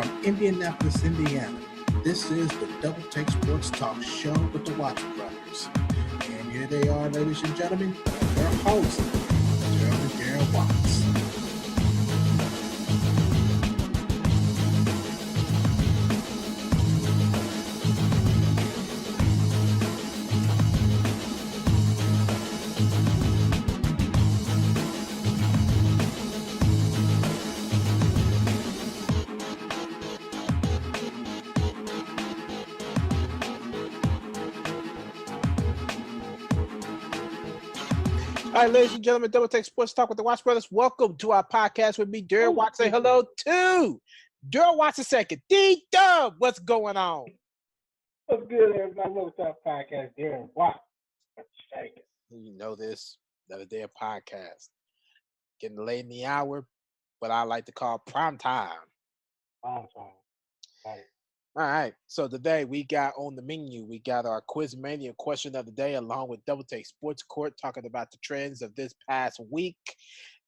from Indianapolis, Indiana. This is the Double Take Sports Talk Show with the Watts Brothers. And here they are, ladies and gentlemen, their host, Daryl and Darren Watts. All right, ladies and gentlemen, Double Take Sports Talk with the Watts Brothers. Welcome to our podcast with me, Daryl Watts. Say hello to Daryl Watts II. D-Dub, what's going on? What's good, everybody? Welcome to our podcast, Daryl Watts. You know this, another day of podcast. Getting late in the hour, what I like to call prime time. Prime time. Right. All right, so today we got on the menu, we got our Quiz Mania question of the day along with Double Take Sports Court talking about the trends of this past week.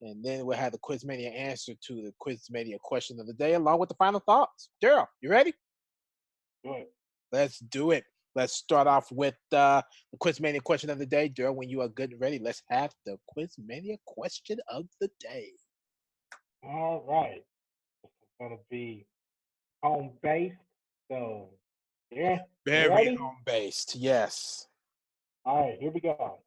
And then we'll have the Quiz Mania answer to the Quiz Mania question of the day along with the final thoughts. Daryl, you ready? Good. Let's do it. Let's start off with the Quiz Mania question of the day. Daryl, when you are good and ready, let's have the Quiz Mania question of the day. All right. This is going to be home-based. So, yeah. Very home-based, yes. All right, here we go.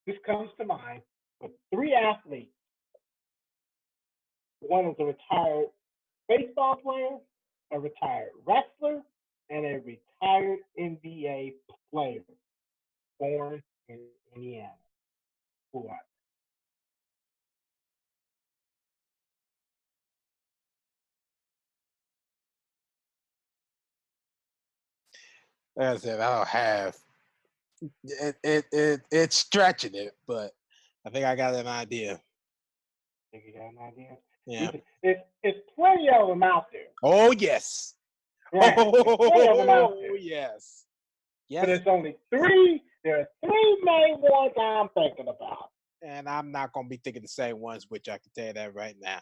This comes to mind with three athletes. One is a retired baseball player, a retired wrestler, and a retired NBA player born in Indiana. Who are As I said, I don't have it's stretching it, but I think I got an idea. Think you got an idea? Yeah. It's plenty of them out there. Oh yes. Right. Plenty of them out Oh there. yes. But Yes. there's only three. There are three main ones I'm thinking about. And I'm not gonna be thinking the same ones, which I can tell you that right now.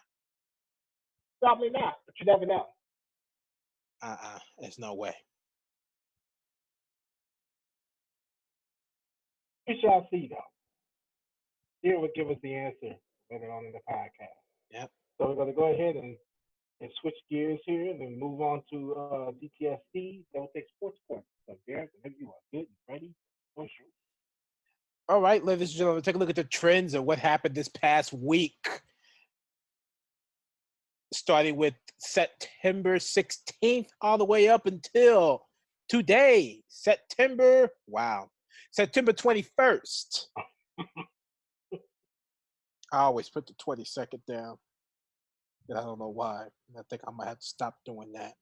Probably not, but you never know. There's no way. We shall see, though. Here will give us the answer later on in the podcast. Yep. So we're going to go ahead and switch gears here and then move on to DTSC, Double Take Sports Court. So, Derek, whenever you are good and ready, go shoot. All right, ladies and gentlemen, take a look at the trends of what happened this past week. Starting with September 16th all the way up until today, September 21st. I always put the 22nd down. And I don't know why. I think I might have to stop doing that.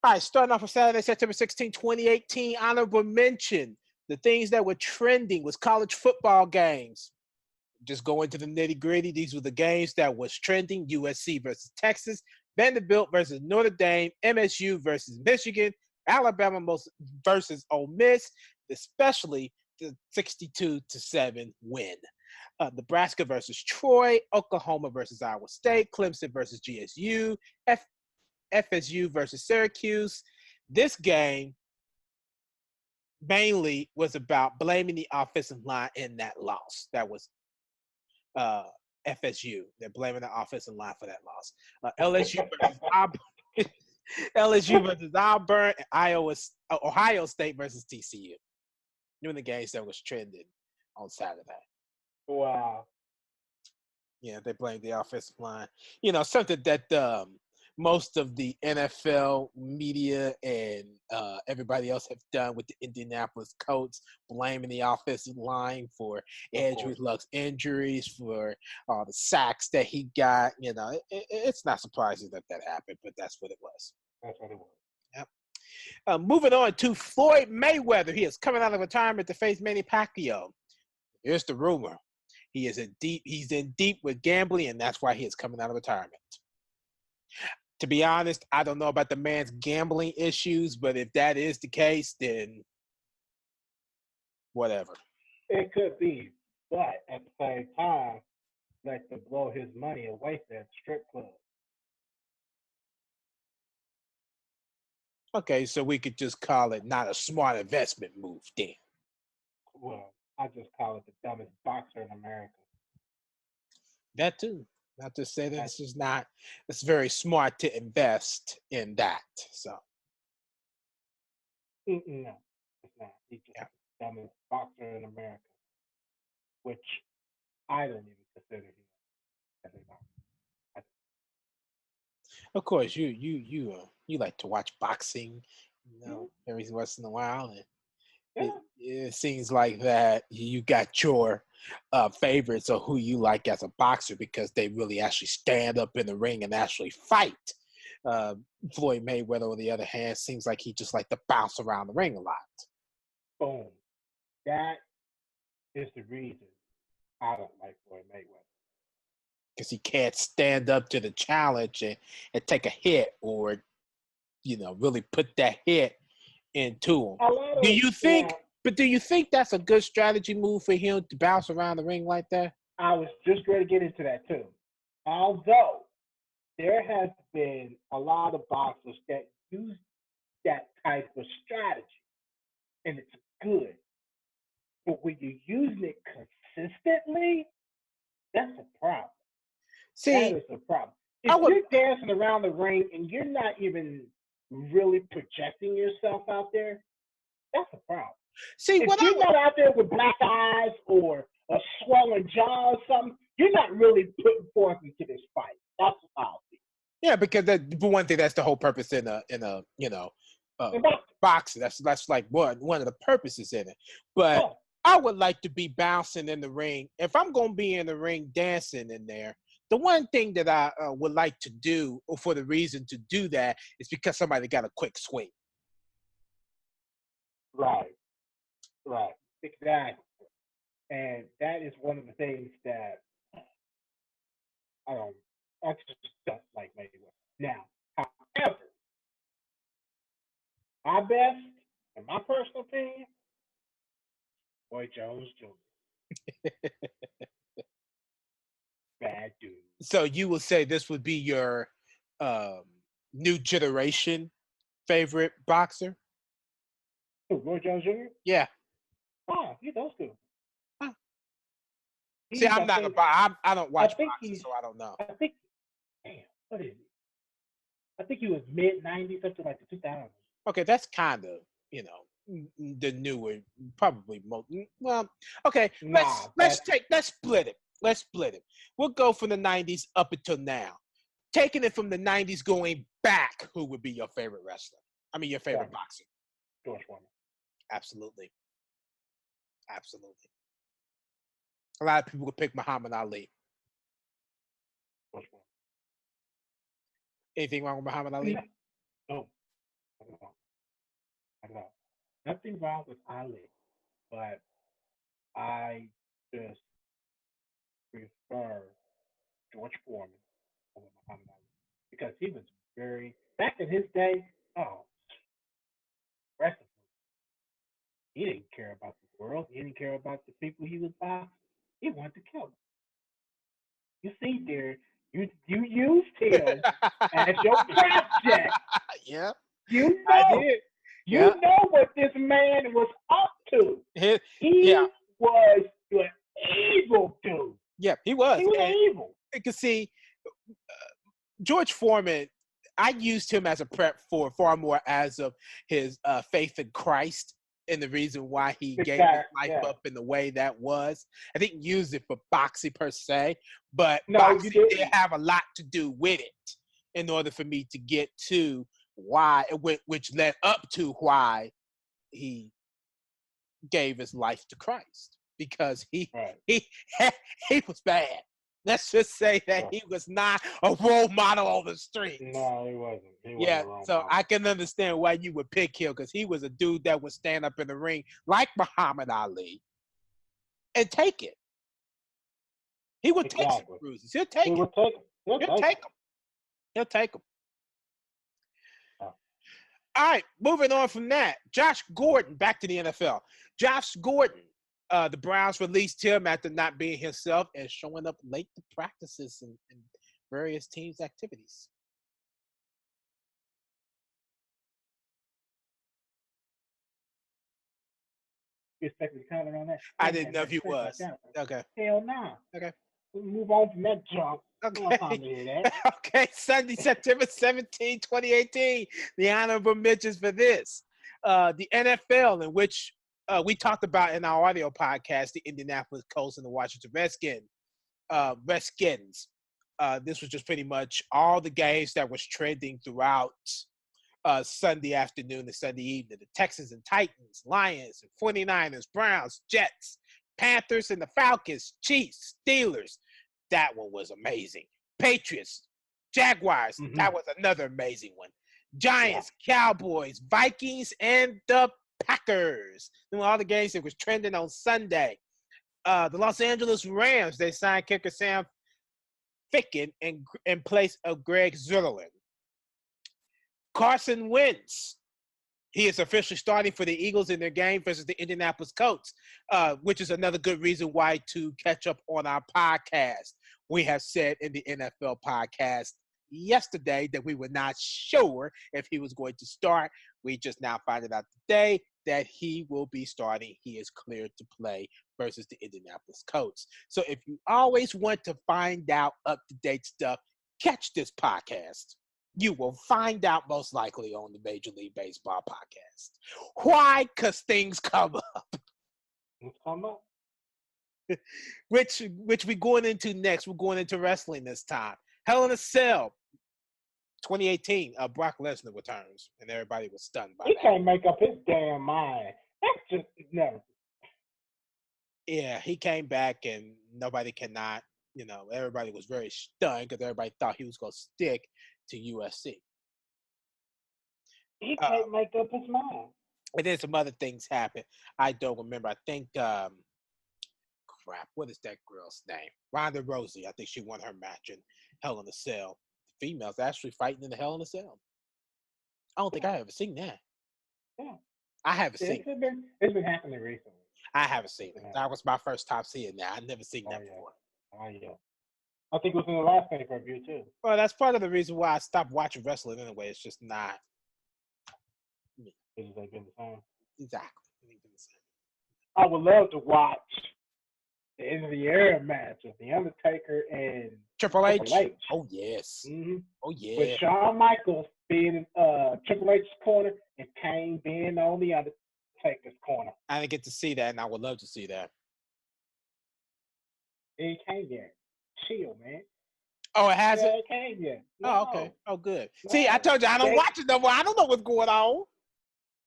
All right, starting off with Saturday, September 16, 2018, honorable mention. The things that were trending was college football games. Just go into the nitty-gritty. These were the games that was trending. USC versus Texas, Vanderbilt versus Notre Dame, MSU versus Michigan, Alabama versus Ole Miss, especially the 62-7 win. Nebraska versus Troy, Oklahoma versus Iowa State, Clemson versus GSU, FSU versus Syracuse. This game mainly was about blaming the offensive line in that loss. That was FSU. They're blaming the offensive line for that loss. LSU versus Auburn. LSU versus Auburn, Ohio State versus TCU. Doing the games that was trending on Saturday. Wow. Yeah, they blamed the offensive line. You know, something that most of the NFL media and everybody else have done with the Indianapolis Colts, blaming the offensive line for Andrew Luck's injuries, for the sacks that he got. You know, it's not surprising that happened, but that's what it was. That's what it was. Yep. Moving on to Floyd Mayweather. He is coming out of retirement to face Manny Pacquiao. Here's the rumor. He's in deep with gambling, and that's why he is coming out of retirement. To be honest, I don't know about the man's gambling issues, but if that is the case, then whatever. It could be, but at the same time, like to blow his money and waste it at strip club. Okay, so we could just call it not a smart investment move then. Well, I just call it the dumbest boxer in America. That too. Not to say that it's very smart to invest in that. So No, it's not. He's just yeah. the dumbest boxer in America, which I don't even consider him as a boxer. Of course you like to watch boxing, every once in a while, and Yeah. it seems like that you got your favorites of who you like as a boxer because they really actually stand up in the ring and actually fight. Uh, Floyd Mayweather, on the other hand, seems like he just like to bounce around the ring a lot Boom. That is the reason I don't like Floyd Mayweather. because he can't stand up to the challenge and take a hit or really put that hit into him. A lot Do of you think? now, But do you think that's a good strategy move for him to bounce around the ring like that? I was just going to get into that too. Although there has been a lot of boxers that use that type of strategy, and it's good. But when you're using it consistently, that's a problem. That See, is a problem. I If would. you're dancing around the ring and you're not even really projecting yourself out there, that's a problem. See If what I you're would. not out there with black eyes or a swollen jaw or something, you're not really putting forth into this fight. That's how I see Yeah, because for one thing, that's the whole purpose in a it. But, boxing. That's like one of the purposes in it. But oh, I would like to be bouncing in the ring. If I'm gonna be in the ring dancing in there, the one thing that I would like to do, or for the reason to do that, is because somebody got a quick swing. right, right, exactly. And that is one of the things that I don't, I just don't like Mayweather. Now, however, my best, in my personal opinion, Boy Jones Jr. Bad dude. So you would say this would be your um, new generation favorite boxer? Who, Boy Jones Jr.? Yeah. Oh, he those two. Huh. See, He's, I'm I not a think, bo- I don't I watch think boxing, he's, so I don't know. I think, damn, what is he? I think he was mid '90s, something like the 2000s. Okay, that's kind of the newer, probably most. Well, okay, Nah, let's split it. Let's split it. We'll go from the '90s up until now. Taking it from the '90s, going back, who would be your favorite wrestler? I mean, your favorite Foreman, boxer? George Foreman. Absolutely, absolutely. A lot of people would pick Muhammad Ali. George Foreman. Anything wrong with Muhammad Ali? No, not at all. Not at all. Nothing wrong with Ali, but I just prefer George Foreman over Muhammad Ali because he was very back in his day. Oh, wrestling. He didn't care about the world. He didn't care about the people he was boxing. He wanted to kill them. You see, there, you used him as your project. Yeah, You I know, did. you Yeah, know what this man was up to. yeah, He was an evil dude. yeah. He was. He was And evil. you can see George Foreman. I used him as a prep for far more as of his faith in Christ and the reason why he Big gave his guy, life yeah. up in the way that was. I didn't use it for boxing per se, but No, you boxing did didn't. have a lot to do with it in order for me to get to why, which led up to why he gave his life to Christ because Right. he he was bad. Let's just say that he was not a role model on the streets. No, he wasn't. He wasn't Yeah, a role so model. I can understand why you would pick him because he was a dude that would stand up in the ring like Muhammad Ali and take it. He would take some Exactly. bruises. He'll He take it. would take him. He'll He'll take take him. them. He'll take them. Yeah. All right, moving on from that. Josh Gordon, back to the NFL. Josh Gordon The Browns released him after not being himself and showing up late to practices and various teams' activities. You expected to comment on that? I Yeah, didn't know if you straight like was. that. Okay. Hell no. Okay. We move on from that junk. I don't have time to Okay. hear that. Okay. Sunday, September 17, 2018. The honorable mentions for this. The NFL, in which we talked about in our audio podcast, the Indianapolis Colts and the Washington Redskins. This was just pretty much all the games that was trending throughout Sunday afternoon and Sunday evening. The Texans and Titans, Lions and 49ers, Browns, Jets, Panthers and the Falcons, Chiefs, Steelers. That one was amazing. Patriots, Jaguars. Mhm. That was another amazing one. Giants, Cowboys, Vikings, and the Packers. And all the games that was trending on Sunday. The Los Angeles Rams, they signed kicker Sam Ficken in place of Greg Zuerlein. Carson Wentz, he is officially starting for the Eagles in their game versus the Indianapolis Colts, which is another good reason why to catch up on our podcast. We have said in the NFL podcast yesterday that we were not sure if he was going to start. We just now found out today that he will be starting. He is cleared to play versus the Indianapolis Colts. So if you always want to find out up-to-date stuff, catch this podcast. You will find out most likely on the Major League Baseball podcast. Why? Because things come up. Let's come up. Which we're going into next. We're going into wrestling this time. Hell in a Cell, 2018. Brock Lesnar returns, and everybody was stunned by He that. can't make up his damn mind. That's just no. Yeah, he came back, and nobody cannot. Everybody was very stunned because everybody thought he was going to stick to USC. He can't make up his mind. And then some other things happened. I don't remember. I think, what is that girl's name? Ronda Rousey. I think she won her match in Hell in a Cell. The females actually fighting in the Hell in a Cell. I don't think I ever seen that. Yeah. I haven't seen it. It's been happening recently. I haven't seen it. That was my first time seeing that. I've never seen that before. Oh, yeah. I think it was in the last pay-per-view, too. Well, that's part of the reason why I stopped watching wrestling anyway. It's just not. It's like been the same. Exactly. I would love to watch the end of the era match of The Undertaker and Triple H. Triple H. Oh, yes. Mm-hmm. Oh, yeah. With Shawn Michaels being in Triple H's corner and Kane being on The Undertaker's corner. I didn't get to see that, and I would love to see that. It can't get. Chill, man. Oh, it hasn't? Yeah, it can't get. Oh, okay. Oh, good. No. See, I told you I don't watch it no more. I don't know what's going on.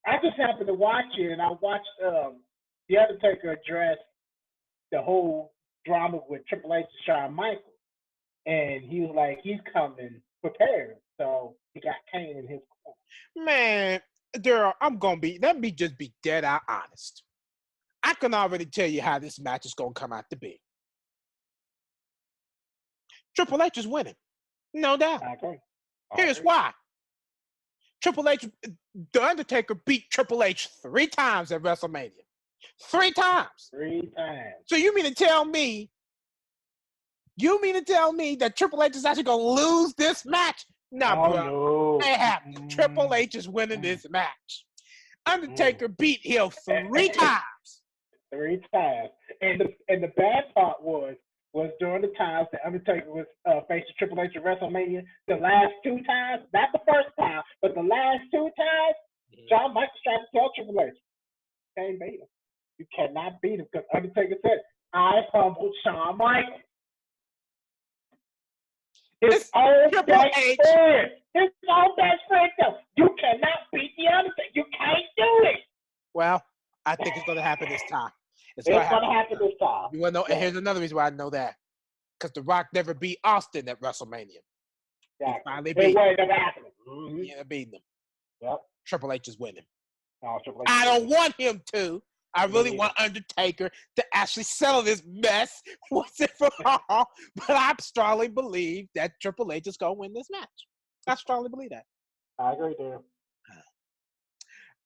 I just happened to watch it, and I watched The Undertaker address the whole drama with Triple H and Shawn Michaels. And he was like, he's coming prepared. So he got Kane in his corner. Man, Daryl, let me just be dead out honest. I can already tell you how this match is going to come out to be. Triple H is winning. No doubt. I agree. Here's why. Triple H, The Undertaker beat Triple H 3 times at WrestleMania. 3 times. 3 times. So you mean to tell me that Triple H is actually going to lose this match? Nah, bro. No. It happened. Triple H is winning this match. Undertaker beat him 3 times. 3 times. And the bad part was during the times that Undertaker was facing Triple H at WrestleMania, the last 2 times, not the first time, but the last 2 times, Shawn Michaels tried to tell Triple H, can't beat him. You cannot beat him because Undertaker said, I humbled Shawn Michaels. His own best friend. His own best friend, though. You cannot beat the Undertaker. You can't do it. Well, I think it's going to happen this time. It's going to happen this time. You want to know? And here's another reason why I know that. Because The Rock never beat Austin at WrestleMania. Exactly. He finally beat him. Never happened. Mm-hmm. He ended beating him. Yep. Triple H is winning. No, Triple H I don't want him to. I really want Undertaker to actually settle this mess once and for all. But I strongly believe that Triple H is going to win this match. I strongly believe that. I agree, dude. All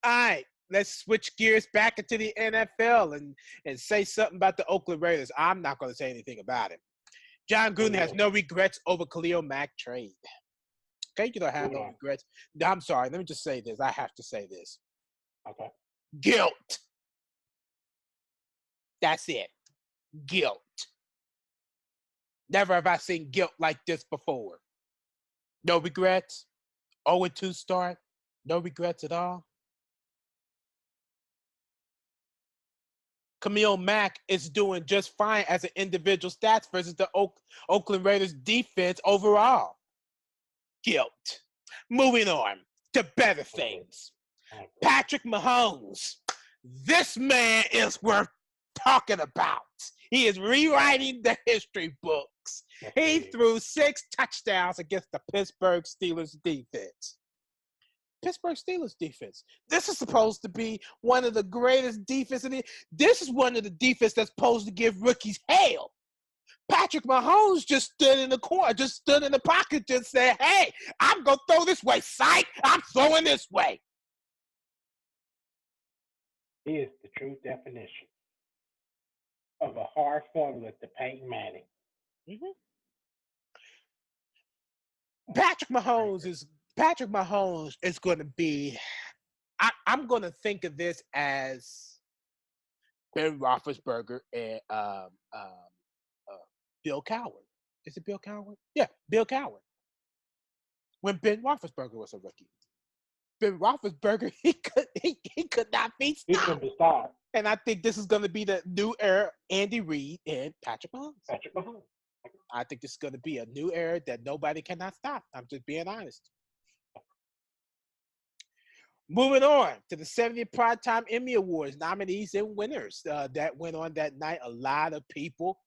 right. let's switch gears back into the NFL and say something about the Oakland Raiders. I'm not going to say anything about it. John Gruden has no regrets over Khalil Mack trade. Okay, you don't have no regrets. I'm sorry. Let me just say this. I have to say this. Okay. Guilt. That's it. Guilt. Never have I seen guilt like this before. No regrets. 0-2 start. No regrets at all. Khalil Mack is doing just fine as an individual stats versus the Oakland Raiders defense overall. Guilt. Moving on to better things. Patrick Mahomes. This man is worth talking about. He is rewriting the history books. He threw 6 touchdowns against the Pittsburgh Steelers defense. Pittsburgh Steelers defense. This is supposed to be one of the greatest defenses. This is one of the defense that's supposed to give rookies hell. Patrick Mahomes just stood in the corner, just stood in the pocket, just said, hey, I'm going to throw this way. Psych, I'm throwing this way. He is the true definition of a hard formula to Peyton Manning. Mm-hmm. Patrick Mahomes is going to be. I'm going to think of this as Ben Roethlisberger and Bill Cowher. Is it Bill Cowher? Yeah, Bill Cowher. When Ben Roethlisberger was a rookie, Ben Roethlisberger he could not be stopped. He couldn't be stopped. And I think this is going to be the new era, Andy Reid and Patrick Mahomes. I think this is going to be a new era that nobody cannot stop. I'm just being honest. Moving on to the 70th Primetime Emmy Awards nominees and winners. That went on that night. A lot of people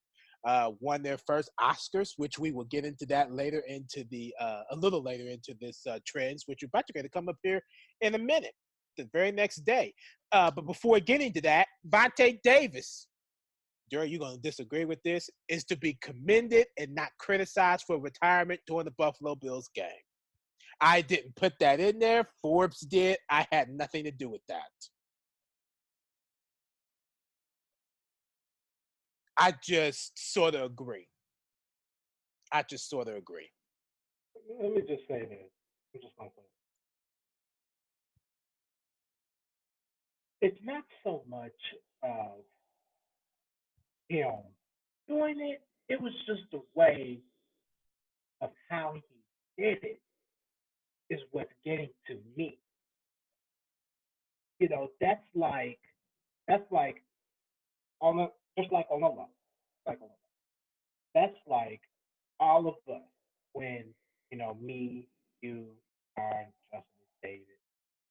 won their first Oscars, which we will get into that later into a little later into this trends, which we're about to get to come up here in a minute, the very next day. But before getting to that, Vontae Davis, Jerry, you're going to disagree with this, is to be commended and not criticized for retirement during the Buffalo Bills game. I didn't put that in there. Forbes did. I had nothing to do with that. I just sort of agree. Let me just say this. I'm just going to say it's not so much of him doing it. It was just the way of how he did it is what's getting to me. You know, that's like on a just like on a level. That's like all of us when, you know, me, you, Aaron, Justin, David,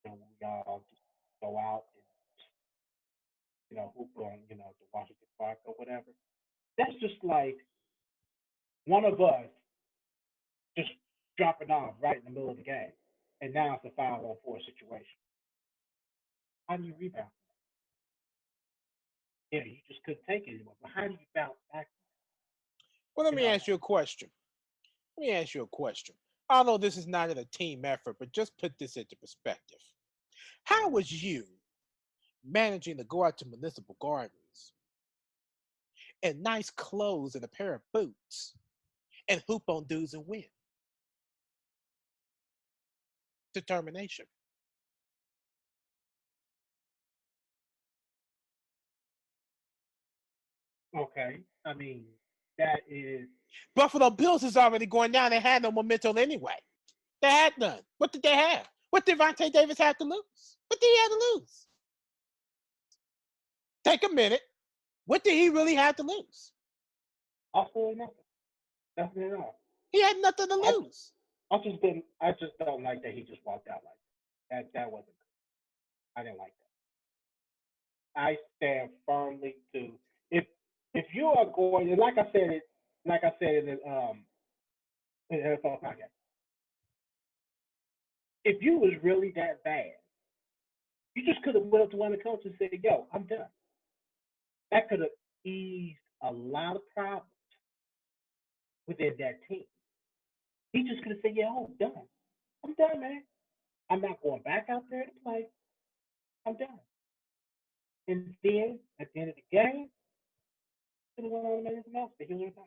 you know, we all just go out and, you know, hoop on, you know, the Washington Park or whatever. That's just like one of us just dropping off right in the middle of the game. And now it's a 5-on-4 situation. How do you rebound? Yeah, you just couldn't take it anymore. But how do you bounce back? Well, let me ask you a question. Although this is not a team effort, but just put this into perspective. How was you managing to go out to Municipal Gardens in nice clothes and a pair of boots and hoop on dudes and win? Determination. Okay. I mean, that is. Buffalo Bills is already going down. They had no momentum anyway. They had none. What did they have? What did Vontae Davis have to lose? What did he have to lose? Take a minute. What did he really have to lose? Absolutely nothing. Nothing at all. He had nothing to lose. I just don't like that he just walked out like that. That wasn't good. I didn't like that. I stand firmly to if you are going, and like I said in the NFL podcast, if you was really that bad, you just could have went up to one of the coaches and said, "Yo, I'm done." That could have eased a lot of problems within that team. He just could have said, "Yeah, I'm done. I'm done, man. I'm not going back out there to play. I'm done. And then at the end of the game, he went on and made his announcement. He was retired.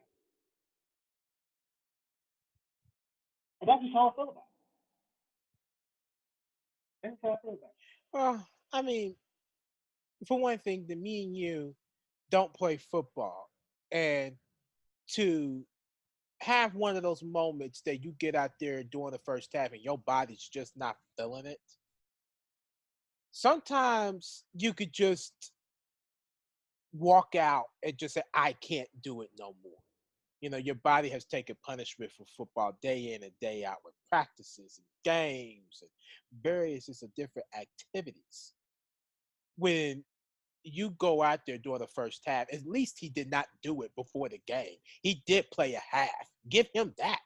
And that's just how I feel about it. That's how I feel about it. Well, I mean, for one thing, the me and you don't play football, and to have one of those moments that you get out there during the first half and your body's just not feeling it. Sometimes you could just walk out and just say, I can't do it no more. You know, your body has taken punishment for football day in and day out with practices and games and various just of different activities. When you go out there during the first half, at least he did not do it before the game. He did play a half. Give him that.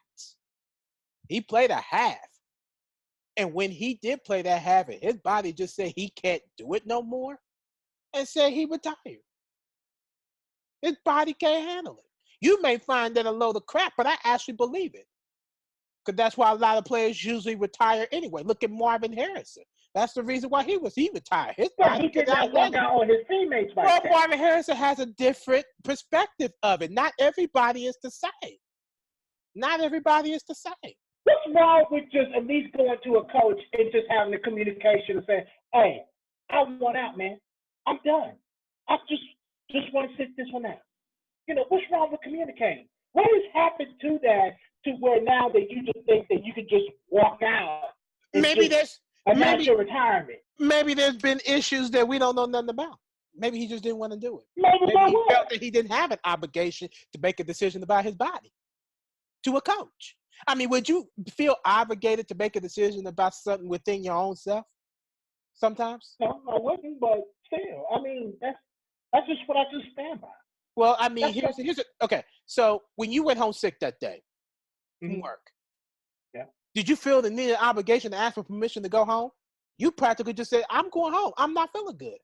He played a half. And when he did play that half, and his body just said he can't do it no more and said he retired. His body can't handle it. You may find that a load of crap, but I actually believe it. Because that's why a lot of players usually retire anyway. Look at Marvin Harrison. That's the reason why he retired. His Yeah, body he could did not not walk handle it. out on his teammates like Well, that. Marvin Harrison has a different perspective of it. Not everybody is the same. Not everybody is the same. What's wrong with just at least going to a coach and just having the communication and saying, hey, I want out, man. I'm done. I just want to sit this one out. You know, what's wrong with communicating? What has happened to that to where now that you just think that you can just walk out and Maybe just there's announce your retirement? maybe there's been issues that we don't know nothing about. Maybe he just didn't want to do it. Maybe Maybe he so felt what? that he didn't have an obligation to make a decision about his body to a coach. I mean, would you feel obligated to make a decision about something within your own self sometimes? No, I wouldn't, but still, I mean, that's just what I just stand by. Well, I mean, That's okay. So when you went home sick that day from Mhm. work, Yeah. did you feel the need and obligation to ask for permission to go home? You practically just said, I'm going home. I'm not feeling good.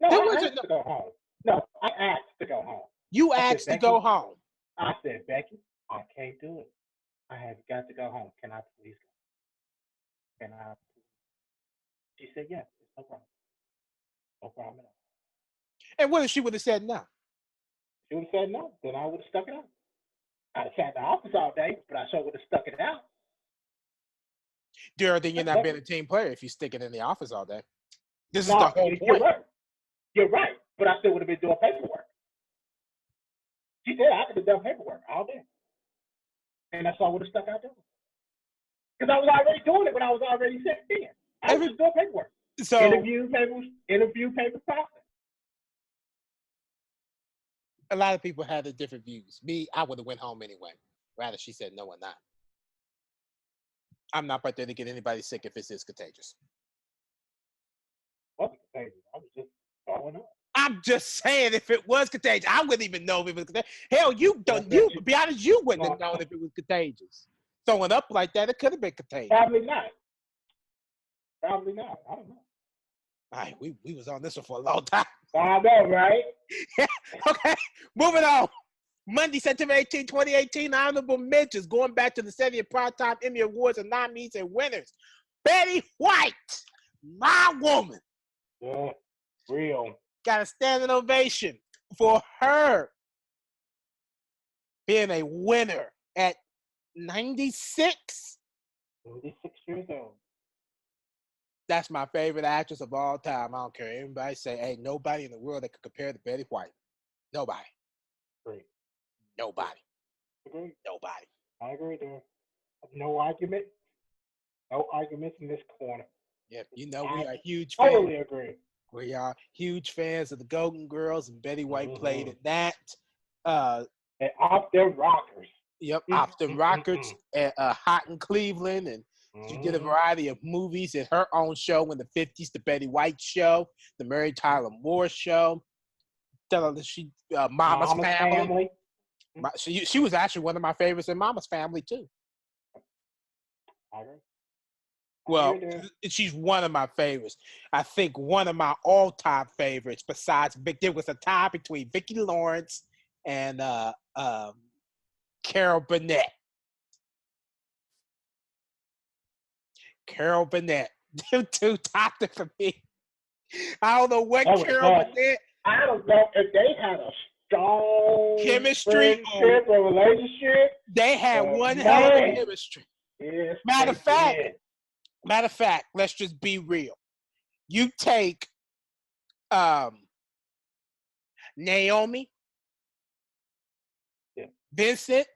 No, There I wasn't asked to go home. No, I asked to go home. You I said, asked to Becky, go home. I said, Becky, I can't do it. I have got to go home. Can I please go? Can I? She said, yes. It's no problem. No problem at all. And what if she would have said no? She would have said no. Then I would have stuck it out. I'd have sat in the office all day, but I sure would have stuck it out. Then you're not being a team player if you stick it in the office all day. This is No, the whole you're point. right. You're right. But I still would have been doing paperwork. She said I could have done paperwork all day. And that's why I would have stuck out there. Because I was already doing it when I was already sick then. I was just doing paperwork. So Interview paper process. a lot of people had the different views. Me, I would have went home anyway. Rather, she said no or not. I'm not out there to get anybody sick if it's contagious. What I was just following up. I'm just saying, if it was contagious, I wouldn't even know if it was contagious. Hell, you don't. Yeah, You, to be honest, you wouldn't have known if it was contagious. Throwing up like that, it could have been contagious. Probably not. Probably not. I don't know. All right, we was on this one for a long time. I know, right? Okay, moving on. Monday, September 18, 2018, honorable mentions going back to the 70th Primetime Emmy Awards and nominees and winners. Betty White, my woman, Yeah, real. got a standing ovation for her being a winner at 96. 26 years old. That's my favorite actress of all time. I don't care. Anybody say, ain't nobody in the world that could compare to Betty White. Nobody. Great. Nobody. Agree. Nobody. I agree there. No argument. No arguments in this corner. Yep. You know, we are huge fans. Totally agree. We are huge fans of the Golden Girls, and Betty White played in that. And off them rockers. Yep, Off the Rockets, Hot in Cleveland, and she did a variety of movies in her own show in the 50s, the Betty White Show, the Mary Tyler Moore Show. Mama's Family. She was actually one of my favorites in Mama's Family too. Well, she's one of my favorites. I think one of my all-time favorites, besides there was a tie between Vicki Lawrence and Carol Burnett. Carol Burnett Them two topped it for me. I don't know what That was Carol nuts. did. I don't know if they had a strong Chemistry, friendship or relationship. They had one man. hell of a chemistry. Yes, Matter they of fact, let's just be real. You take Naomi, Yeah. Vincent,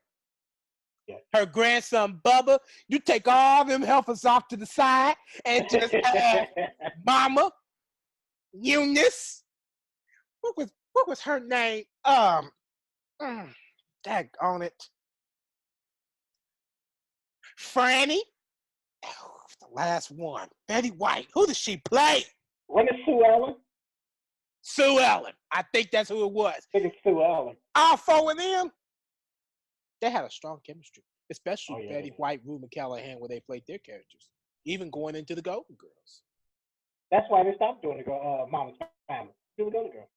Yeah. her grandson Bubba. You take all them helpers off to the side and just add Mama, Eunice. What was her name? Dag on it. Franny. Oh, the last one. Betty White. Who did she play? When is Sue Ellen? Sue Ellen. I think that's who it was. I think it's Sue Ellen. All four of them, they had a strong chemistry, especially Oh, yeah, Betty yeah. White, Rue McCallaghan, where they played their characters, even going into the Golden Girls. That's why they stopped doing the Mama's Family. Do the other girl.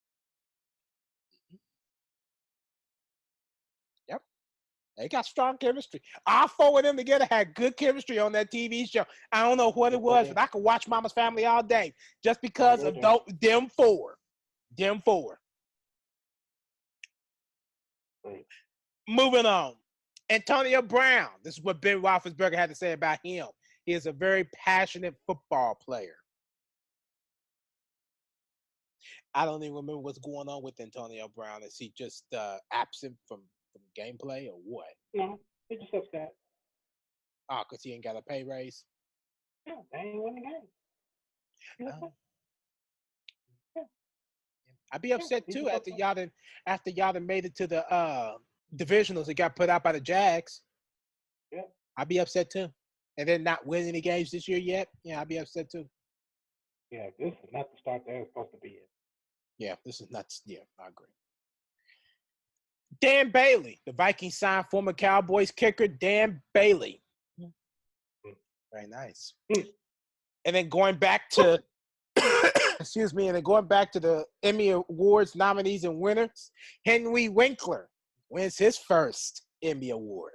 Yep. They got strong chemistry. All four of them together had good chemistry on that TV show. I don't know what it was, but I could watch Mama's Family all day just because of them four. Them four. Right. Moving on. Antonio Brown. This is what Ben Roethlisberger had to say about him. He is a very passionate football player. I don't even remember what's going on with Antonio Brown. Is he just absent from gameplay or what? No, they just upset. Oh, because he ain't got a pay raise? No, they ain't win the game. You know what? I'd be upset he's too just after upset. y'all done made it to the divisionals and got put out by the Jags. Yeah. I'd be upset too. And then not win any games this year yet. Yeah, I'd be upset too. Yeah, this is not the start they're supposed to be in. Yeah, this is nuts. Yeah, I agree. Dan Bailey, the Vikings signed former Cowboys kicker Dan Bailey. Very nice. And then going back to the Emmy Awards nominees and winners, Henry Winkler wins his first Emmy Award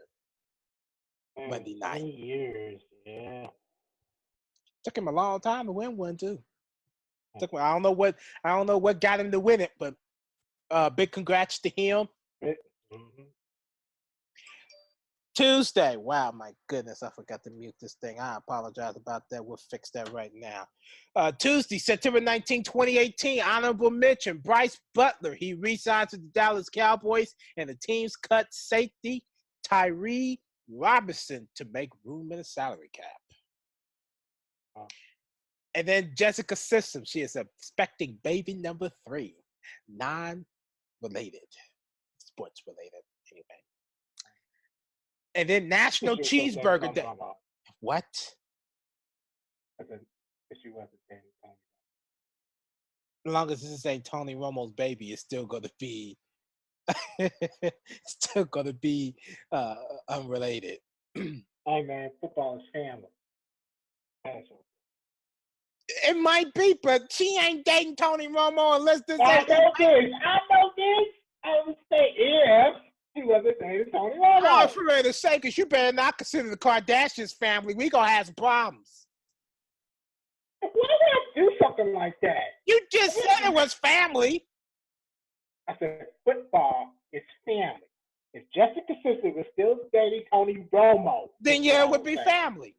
Monday night. 20 years, yeah. Took him a long time to win one too. I don't know what got him to win it, but big congrats to him. Mm-hmm. Tuesday. Wow, my goodness, I forgot to mute this thing. I apologize about that. We'll fix that right now. Tuesday, September 19, 2018, honorable mention, Bryce Butler. He re-signed to the Dallas Cowboys, and the team's cut safety Tyree Robinson to make room in the salary cap. Oh. And then Jessica Simpson. She is expecting baby number 3, non-related, sports-related, anyway. And then National Cheeseburger Day. What? I said, she wasn't saying Tony. As long as this ain't Tony Romo's baby, it's still gonna be unrelated. Hey man, football is family. It might be, but she ain't dating Tony Romo unless this I ain't. know this. I would say if she wasn't dating Tony Romo. Oh, for real sake, because you better not consider the Kardashians family. We gonna have some problems. Why would I do something like that? You just said it was family. I said football is family. If Jessica Simpson was still dating Tony Romo, then yeah, it would be family.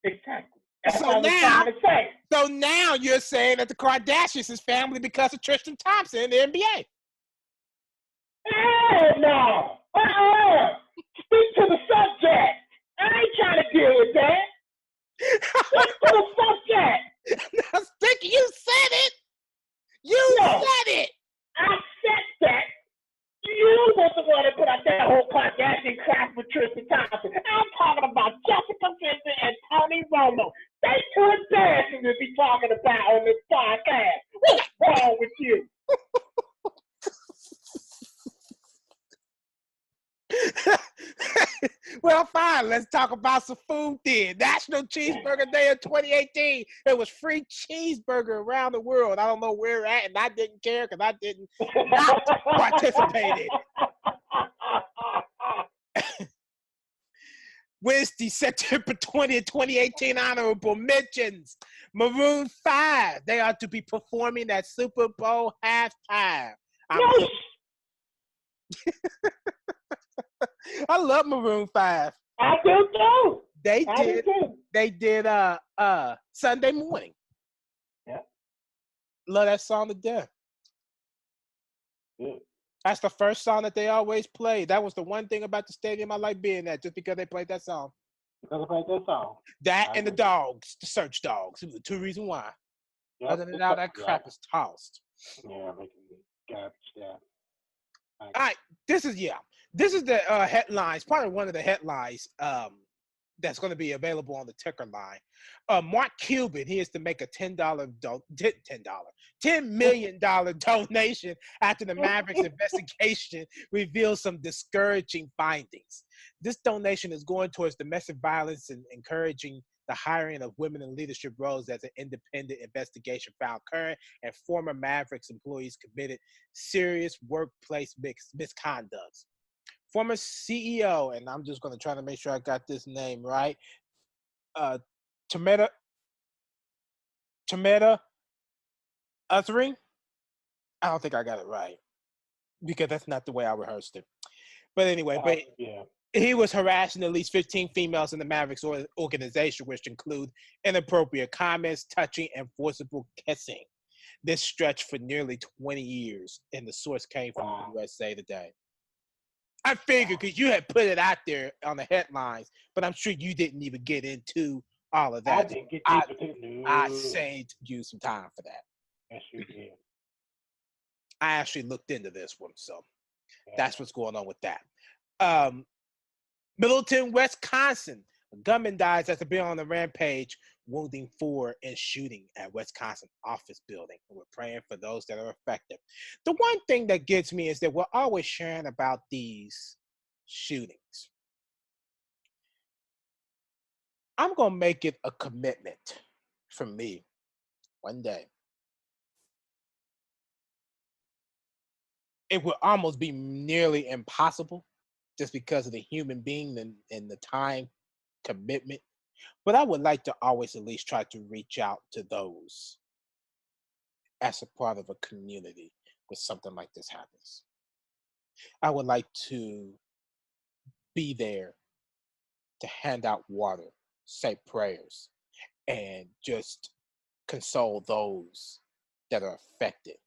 Exactly. That's So what I was now, trying to say. So now you're saying that the Kardashians is family because of Tristan Thompson in the NBA. Hell no. Speak to the subject. I ain't trying to deal with that. Speak to the subject. Now, Sticky, you said it. You said it. I said that. You was the one that put out that whole Kardashian crap with Tristan Thompson. I'm talking about Jessica Simpson and Tony Romo. They too embarrassing to be talking about on this podcast. What's wrong with you? Well, fine. Let's talk about some food then. National Cheeseburger Day of 2018. There was free cheeseburger around the world. I don't know where we're at, and I didn't care because I didn't not participate in it. Wednesday, September 20th, 2018 honorable mentions. Maroon 5. They are to be performing at Super Bowl halftime. No, I love Maroon 5. I do too. They I do did too. Sunday Morning. Yeah. Love that song to death. Good. That's the first song that they always play. That was the one thing about the stadium I like being at, just because they played that song. Because I played that song. That I and the agree. dogs, the search dogs. It was the two reasons why. Yep. Other than that, that crap is tossed. Yeah, making garbage. Yeah. All right, this is the headlines. Probably one of the headlines that's going to be available on the ticker line. Mark Cuban, he is to make a $10 million donation after the Mavericks investigation reveals some discouraging findings. This donation is going towards domestic violence and encouraging the hiring of women in leadership roles as an independent investigation found current and former Mavericks employees committed serious workplace misconducts. Former CEO, and I'm just going to try to make sure I got this name right, Tameta Uthering. I don't think I got it right because that's not the way I rehearsed it. But anyway, yeah. he was harassing at least 15 females in the Mavericks organization, which include inappropriate comments, touching, and forcible kissing. This stretched for nearly 20 years, and the source came from USA Today. I figured because you had put it out there on the headlines, but I'm sure you didn't even get into all of that. I didn't get deep into the I saved you some time for that. Yes, you did. I actually looked into this one, so that's what's going on with that. Middleton, Wisconsin. A gunman dies after being on a rampage, wounding 4 in shooting at Wisconsin office building. We're praying for those that are affected. The one thing that gets me is that we're always sharing about these shootings. I'm going to make it a commitment for me one day. It would almost be nearly impossible just because of the human being and the time commitment. But I would like to always at least try to reach out to those as a part of a community when something like this happens. I would like to be there to hand out water, say prayers, and just console those that are affected.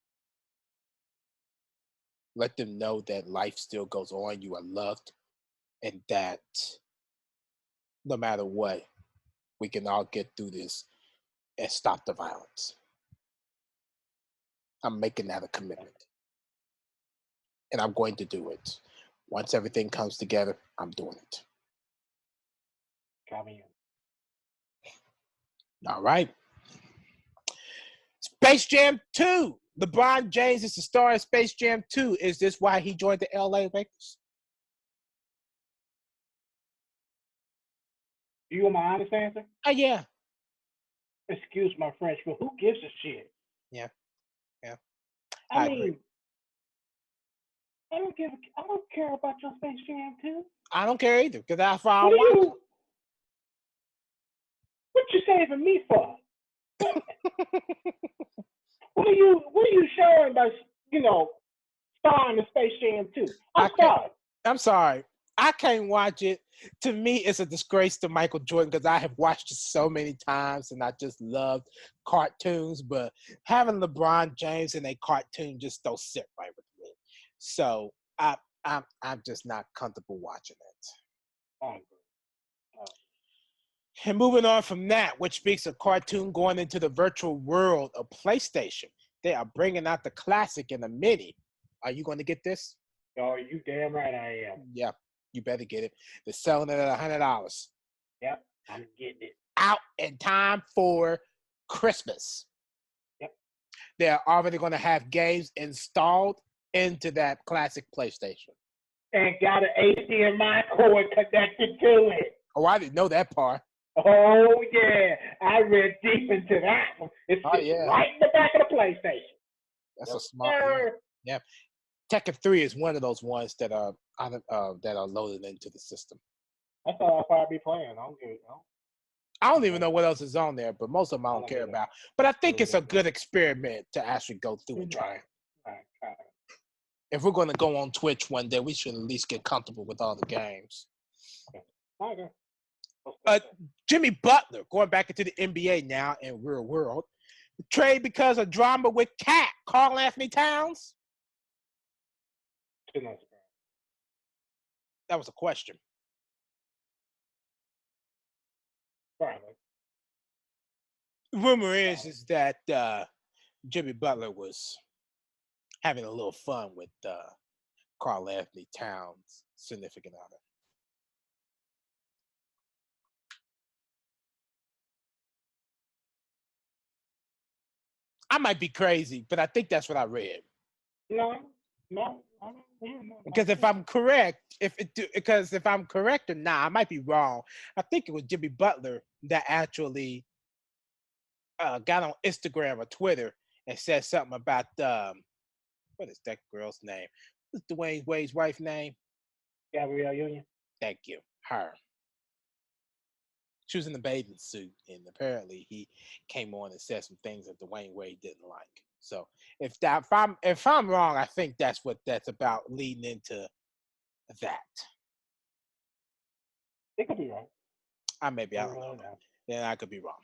Let them know that life still goes on, you are loved, and that no matter what, we can all get through this and stop the violence. I'm making that a commitment. And I'm going to do it. Once everything comes together, I'm doing it. Come in. All right. Space Jam 2. LeBron James is the star of Space Jam 2. Is this why he joined the LA Lakers? Do you want my honest answer? Yeah. Excuse my French, but who gives a shit? Yeah. I mean, agree. I don't care about your Space Jam 2. I don't care either, because that's why I watch. What you saving me for? What are you showing by, starring the Space Jam 2? I'm sorry. I can't watch it. To me, it's a disgrace to Michael Jordan because I have watched it so many times and I just loved cartoons. But having LeBron James in a cartoon just don't sit right with me. So I'm just not comfortable watching it. I agree. And moving on from that, which speaks of cartoon going into the virtual world of PlayStation, they are bringing out the classic in a mini. Are you going to get this? Oh, you damn right I am. Yeah, you better get it. They're selling it at $100. Yep, I'm getting it. Out in time for Christmas. Yep. They're already going to have games installed into that classic PlayStation. And got an HDMI cord connected to it. Oh, I didn't know that part. Oh, yeah. I read deep into that one. It's right in the back of the PlayStation. That's a smart. Yeah. Tekken 3 is one of those ones that are loaded into the system. That's all I'll probably be playing. I don't get it. I don't even know what else is on there, but most of them I don't care about. But I think it's a good experiment to actually go through and try it. Right. If we're going to go on Twitch one day, we should at least get comfortable with all the games. Okay. Jimmy Butler, going back into the NBA now in real world, trade because of drama with Cat, Karl Anthony Towns? That was a question. Probably. Rumor is that Jimmy Butler was having a little fun with Karl Anthony Towns' significant other. I might be crazy, but I think that's what I read. No. Because if I'm correct, if I'm correct or not, I might be wrong. I think it was Jimmy Butler that actually got on Instagram or Twitter and said something about what is that girl's name? What's Dwayne Wade's wife's name? Gabrielle Union. Thank you. Her. She was in the bathing suit, and apparently he came on and said some things that Dwayne Wade didn't like. So if I'm wrong, I think that's what that's about, leading into that. It could be right. I don't know. Then I could be wrong.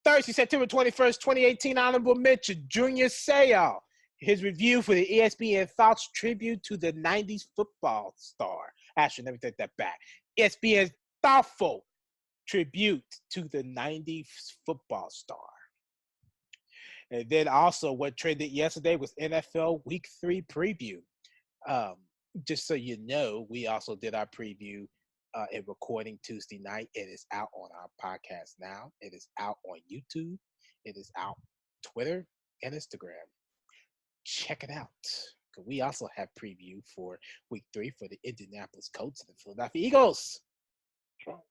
Thursday, September 21st, 2018, Honorable Mention, Junior Seau. His review for the ESPN Thoughts tribute to the 90s football star. Actually, let me take that back. ESPN Thoughtful tribute to the 90s football star. And then also what trended yesterday was NFL Week 3 preview. Just so you know, we also did our preview and recording Tuesday night. It is out on our podcast now. It is out on YouTube. It is out Twitter and Instagram. Check it out. We also have preview for Week 3 for the Indianapolis Colts and the Philadelphia Eagles. Sure.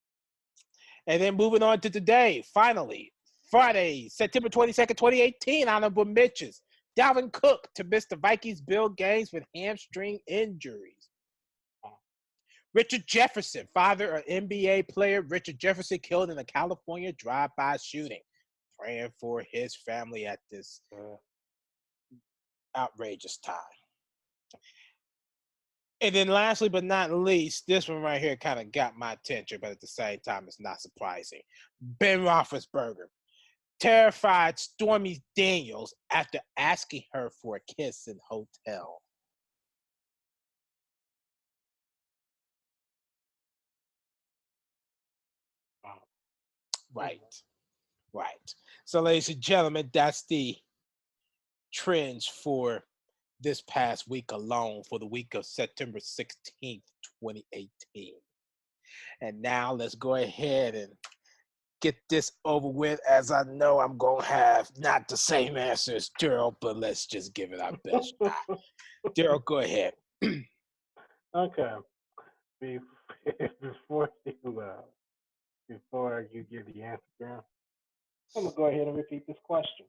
And then moving on to today, finally, Friday, September 22nd, 2018, Honorable Mentions. Dalvin Cook to miss the Vikings-Bill games with hamstring injuries. Richard Jefferson, father of NBA player Richard Jefferson, killed in a California drive-by shooting. Praying for his family at this outrageous time. And then lastly but not least, this one right here kind of got my attention, but at the same time, it's not surprising. Ben Roethlisberger terrified Stormy Daniels after asking her for a kiss in hotel. Right. So, ladies and gentlemen, that's the trends for this past week alone, for the week of September 16th, 2018. And now let's go ahead and get this over with, as I know I'm going to have not the same answer as Daryl, but let's just give it our best shot. Daryl, go ahead. Okay. Before you give the answer, I'm going to go ahead and repeat this question.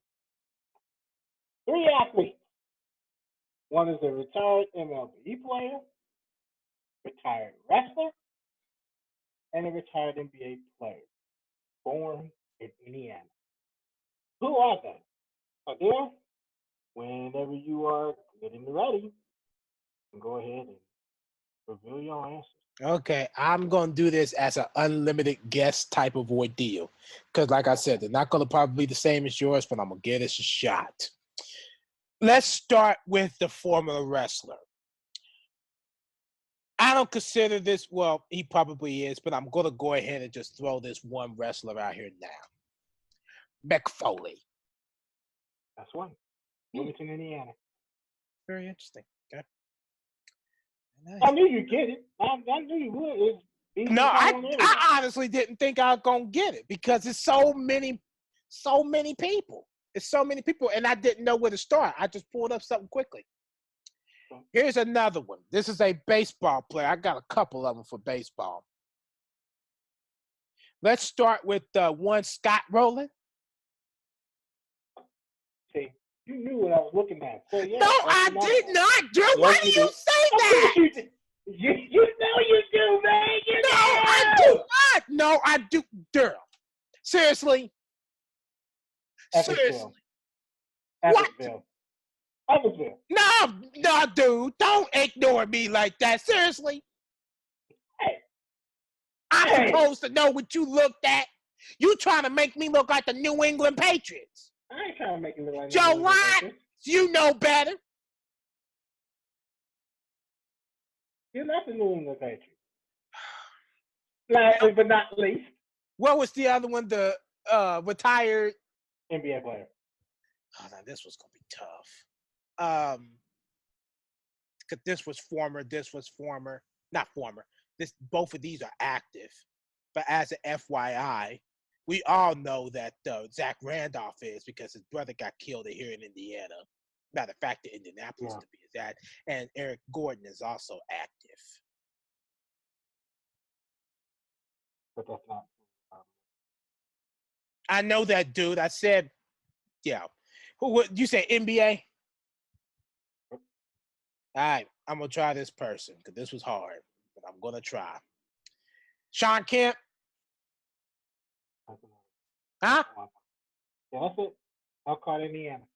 3 athletes. One is a retired MLB player, retired wrestler, and a retired NBA player, born in Indiana. Who are they? Adele, whenever you are getting ready, go ahead and reveal your answers. Okay, I'm going to do this as an unlimited guess type of ordeal. Because like I said, they're not going to probably be the same as yours, but I'm going to give this a shot. Let's start with the former wrestler. I don't consider this, well, he probably is, but I'm going to go ahead and just throw this one wrestler out here now. Mick Foley. That's one. Wilmington, Indiana. Very interesting. Okay. Nice. I knew you'd get it. I knew you would. No, I honestly didn't think I was going to get it because it's so many people. It's so many people, and I didn't know where to start. I just pulled up something quickly. Here's another one. This is a baseball player. I got a couple of them for baseball. Let's start with one Scott Rowland. See, you knew what I was looking at. So, yeah, no, I did not. Drew, why do you say that? You know you do, man. You No, know. I do not. No, I do. Daryl. Seriously? Seriously. What? Evansville. No, dude. Don't ignore me like that. Seriously? Hey, I'm Hey. supposed to know what you looked at. You trying to make me look like the New England Patriots. I ain't trying to make you look like Joe no New England Watt, Patriots. you know better. You're not the New England Patriots. Last but not least, What was the other one? The retired. NBA player. Oh, no, this was gonna be tough. 'Cause this was former. Not former. Both of these are active. But as an FYI, we all know that Zach Randolph is because his brother got killed here in Indiana. Matter of fact, in Indianapolis to be exact. And Eric Gordon is also active. But that's not. I know that dude. I said, yeah. What you say? NBA? All right, I'm gonna try this person because this was hard, but I'm gonna try. Sean Kemp? Huh? Yeah, that's it. Elkhart, Indiana.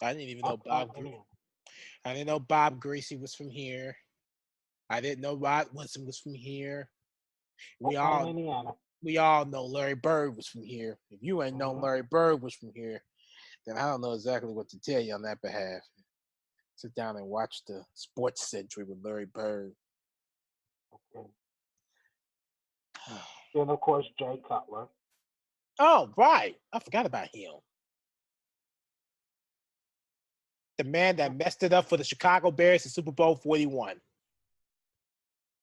I didn't even know Elkhart, Indiana. I didn't know Bob Greasy was from here. I didn't know Rod Woodson was from here. We Elkhart, all Indiana. know Larry Bird was from here. If you ain't known Larry Bird was from here, then I don't know exactly what to tell you on that behalf. Sit down and watch the Sports Century with Larry Bird. Okay. Then of course Jay Cutler. Oh, right. I forgot about him. The man that messed it up for the Chicago Bears in Super Bowl 41.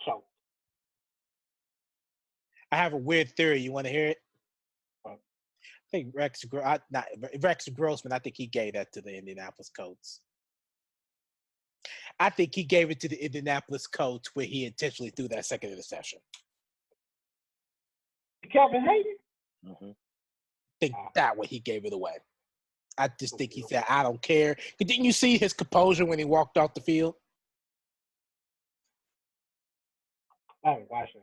So. I have a weird theory. You want to hear it? What? I think Rex Grossman, I think he gave that to the Indianapolis Colts. I think he gave it to the Indianapolis Colts where he intentionally threw that second interception. Kevin Hayden? Mm-hmm. I think that way he gave it away. I just think he said, I don't care. Didn't you see his composure when he walked off the field? I haven't watched it.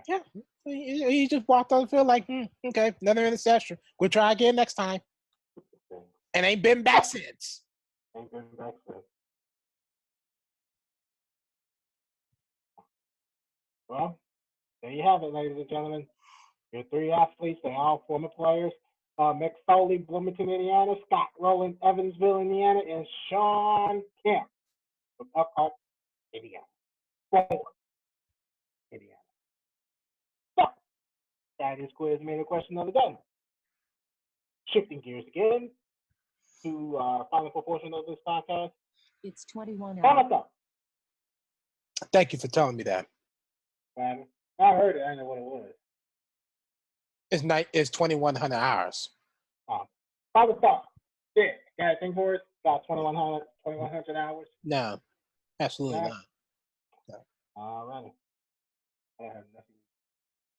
Yeah. He just walked off the field like, okay, another interception. We'll try again next time. And ain't been back since. Well, there you have it, ladies and gentlemen. Your three athletes, they're all former players. Mick Foley, Bloomington, Indiana. Scott Rowland, Evansville, Indiana. And Sean Kemp from Elkhart, Indiana. Indiana. So, that is quiz made a question of the day. Shifting gears again to final proportion of this podcast. It's 21 hours. Final thought. Thank you for telling me that. I heard it. I didn't know what it was. It's 2,100 hours. Final thought. Yeah, got anything for it? Got 2,100 hours? No, absolutely not. No. All right. I have nothing.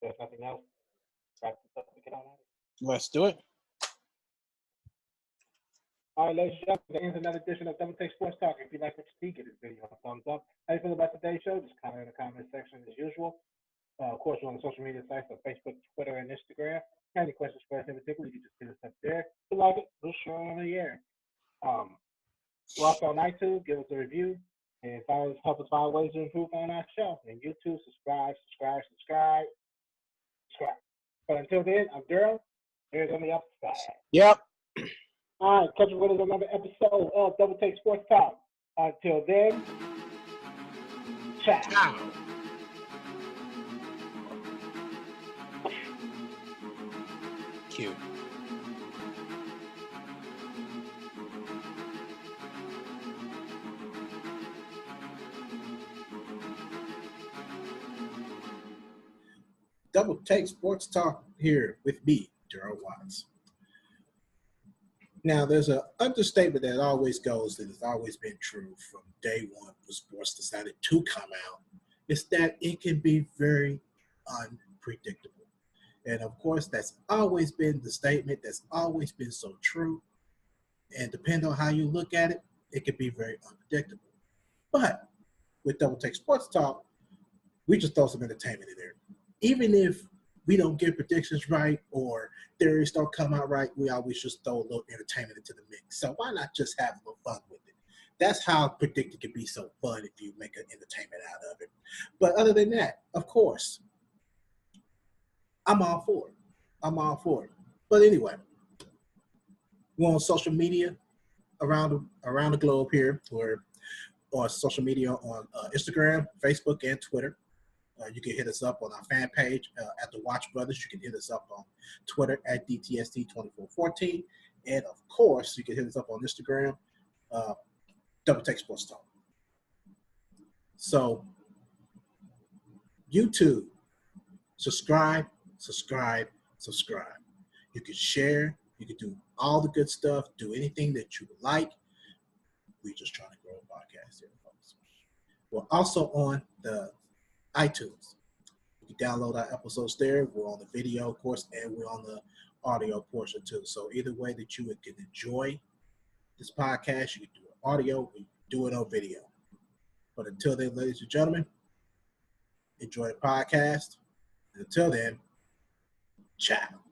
There's nothing else. Got stuff to get on out. Let's do it. All right, ladies and gentlemen, that ends another edition of Double Take Sports Talk. If you like what you see, give this video a thumbs up. How do you feel about today's show? Just comment in the comment section as usual. Of course, we're on the social media sites of Facebook, Twitter, and Instagram. Any questions for us in particular, you can just hit us up there. If you like it, we'll share it on the air. We're also on iTunes. Give us a review and help us find ways to improve on our show. And YouTube, subscribe. But until then, I'm Daryl. Here's on the upside. Yep. All right, catch us with us on another episode of Double Take Sports Talk. Until then, ciao. Ciao. Cute. Double Take Sports Talk here with me, Daryl Watts. Now, there's an understatement that always goes that has always been true from day one when sports decided to come out. It's that it can be very unpredictable. And of course, that's always been the statement. That's always been so true. And depending on how you look at it, it can be very unpredictable. But with Double Take Sports Talk, we just throw some entertainment in there. Even if we don't get predictions right or theories don't come out right, we always just throw a little entertainment into the mix. So why not just have a little fun with it? That's how predicting can be so fun if you make an entertainment out of it. But other than that, of course, I'm all for it. I'm all for it. But anyway, we're on social media around the globe here. We're on social media on Instagram, Facebook, and Twitter. You can hit us up on our fan page at the Watch Brothers. You can hit us up on Twitter at DTST2414. And of course, you can hit us up on Instagram, Double Take Sports Talk. So, YouTube, subscribe. You can share. You can do all the good stuff. Do anything that you like. We're just trying to grow a podcast here, folks. We're also on the iTunes. You can download our episodes there. We're on the video, of course, and we're on the audio portion too. So either way that you can enjoy this podcast, you can do it audio, we do it on video. But until then, ladies and gentlemen, enjoy the podcast. And until then, ciao.